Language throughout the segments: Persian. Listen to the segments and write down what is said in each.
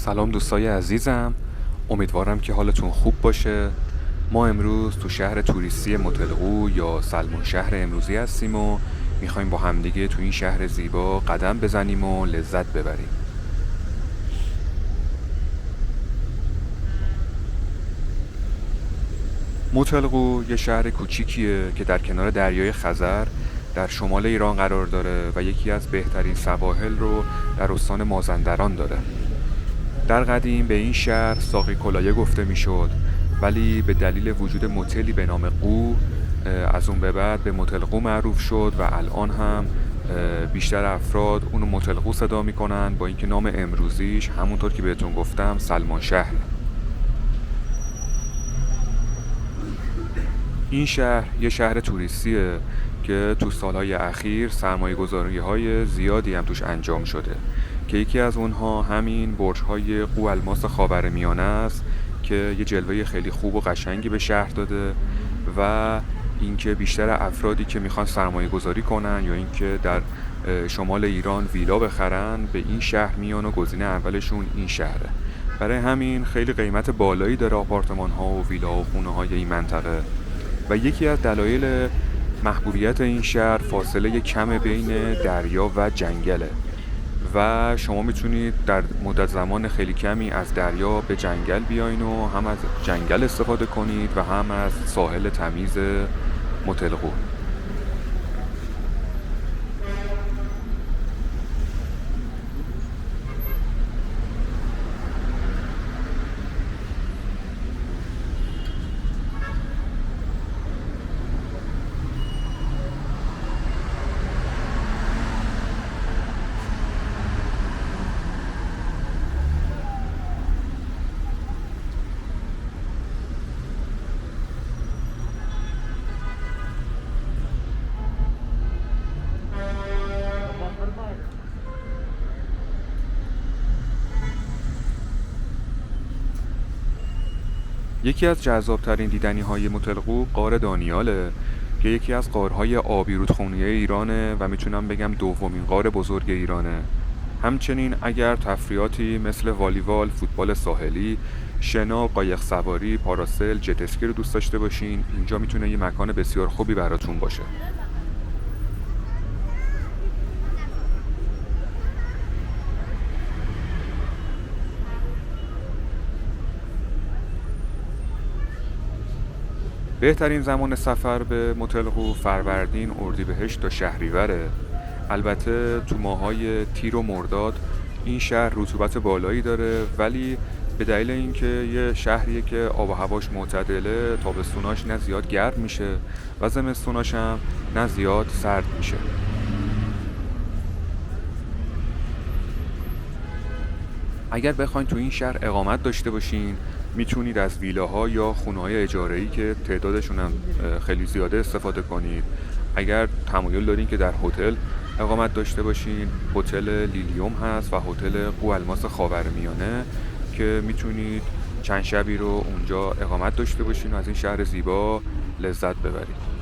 سلام دوستای عزیزم، امیدوارم که حالتون خوب باشه. ما امروز تو شهر توریستی متلقو یا سلمان شهر امروزی هستیم و میخوایم با همدیگه تو این شهر زیبا قدم بزنیم و لذت ببریم. متلقو یه شهر کوچیکیه که در کنار دریای خزر در شمال ایران قرار داره و یکی از بهترین سواحل رو در استان مازندران داره. در قدیم به این شهر ساقی کلایه گفته میشد، ولی به دلیل وجود متلی به نام قو از اون به بعد به متلقو معروف شد و الان هم بیشتر افراد اونو متلقو صدا میکنن، با اینکه نام امروزیش همونطور که بهتون گفتم سلمان شهر. این شهر یه شهر توریستیه که تو سالهای اخیر سرمایه‌گذاری‌های زیادی هم توش انجام شده که یکی از اونها همین برج‌های قو الماس خاورمیانه است که یه جلوه خیلی خوب و قشنگی به شهر داده و اینکه بیشتر افرادی که میخوان سرمایه‌گذاری کنن یا اینکه در شمال ایران ویلا بخرن به این شهر میان و گزینه اولشون این شهره. برای همین خیلی قیمت بالایی داره آپارتمان‌ها و ویلا و خونه‌های این منطقه و یکی از دلایل محبوبیت این شهر فاصله کم بین دریا و جنگله و شما میتونید در مدت زمان خیلی کمی از دریا به جنگل بیاین و هم از جنگل استفاده کنید و هم از ساحل تمیز متلقو. یکی از جذابترین دیدنی‌های متلقو غار دانیاله که یکی از غارهای آبی رودخانه‌ای ایرانه و میتونم بگم دومین غار بزرگ ایرانه. همچنین اگر تفریحاتی مثل والیبال، فوتبال ساحلی، شنا، قایق سواری، پاراسل، جت اسکی رو دوست داشته باشین، اینجا میتونه یه مکان بسیار خوبی براتون باشه. بهترین زمان سفر به متلقو فروردین، اردیبهشت تا شهریوره. البته تو ماهای تیر و مرداد این شهر رطوبت بالایی داره، ولی به دلیل اینکه یه شهریه که آب و هواش معتدله، تابستوناش نه زیاد گرم میشه و زمستوناش هم نه زیاد سرد میشه. اگر بخواین تو این شهر اقامت داشته باشین میتونید از ویلاها یا خونه‌های اجاره‌ای که تعدادشون هم خیلی زیاده استفاده کنید. اگر تمایل دارین که در هتل اقامت داشته باشین، هتل لیلیوم هست و هتل قو الماس خاورمیانه که میتونید چند شبی رو اونجا اقامت داشته باشین و از این شهر زیبا لذت ببرید.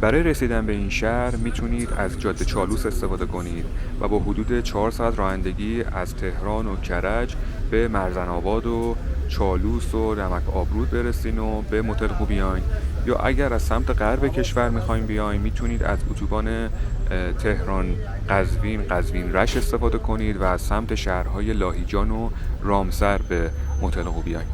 برای رسیدن به این شهر میتونید از جاده چالوس استفاده کنید و با حدود 4 ساعت رانندگی از تهران و کرج به مرزن‌آباد و چالوس و نمک آبرود برسین و به متلقو بیاین. یا اگر از سمت غرب کشور میخواین بیاین میتونید از اتوبان تهران قزوین رش استفاده کنید و از سمت شهرهای لاهیجان و رامسر به متلقو بیاین.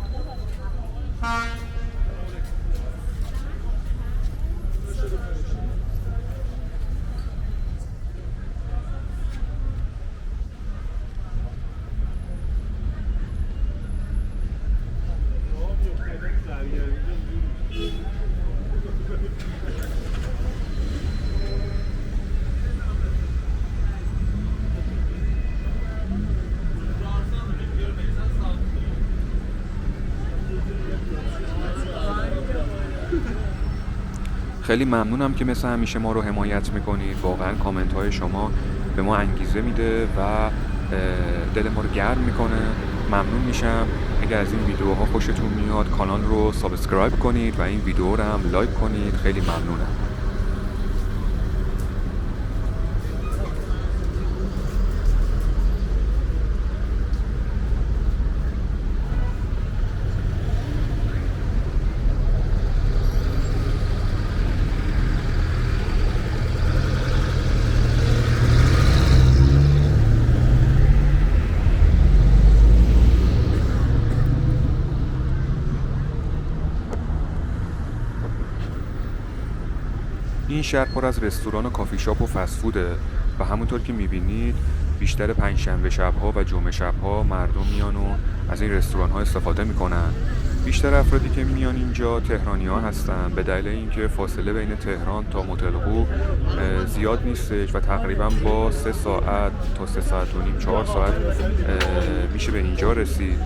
خیلی ممنونم که مثل همیشه ما رو حمایت میکنید. واقعا کامنت های شما به ما انگیزه میده و دل ما رو گرم میکنه. ممنون میشم اگر از این ویدیوها خوشتون میاد کانال رو سابسکرایب کنید و این ویدیو رو هم لایک کنید. خیلی ممنونم. این شهر پر از رستوران و کافی شاپ و فست فوده و همونطور که میبینید بیشتر پنجشنبه شب‌ها و جمعه شب‌ها مردم میان و از این رستوران‌ها استفاده میکنن. بیشتر افرادی که میان اینجا تهرانی‌ها هستن به دلیل اینکه فاصله بین تهران تا متلقو زیاد نیستش و تقریبا با 3 ساعت تا 3 ساعت و نیم 4 ساعت میشه به اینجا رسید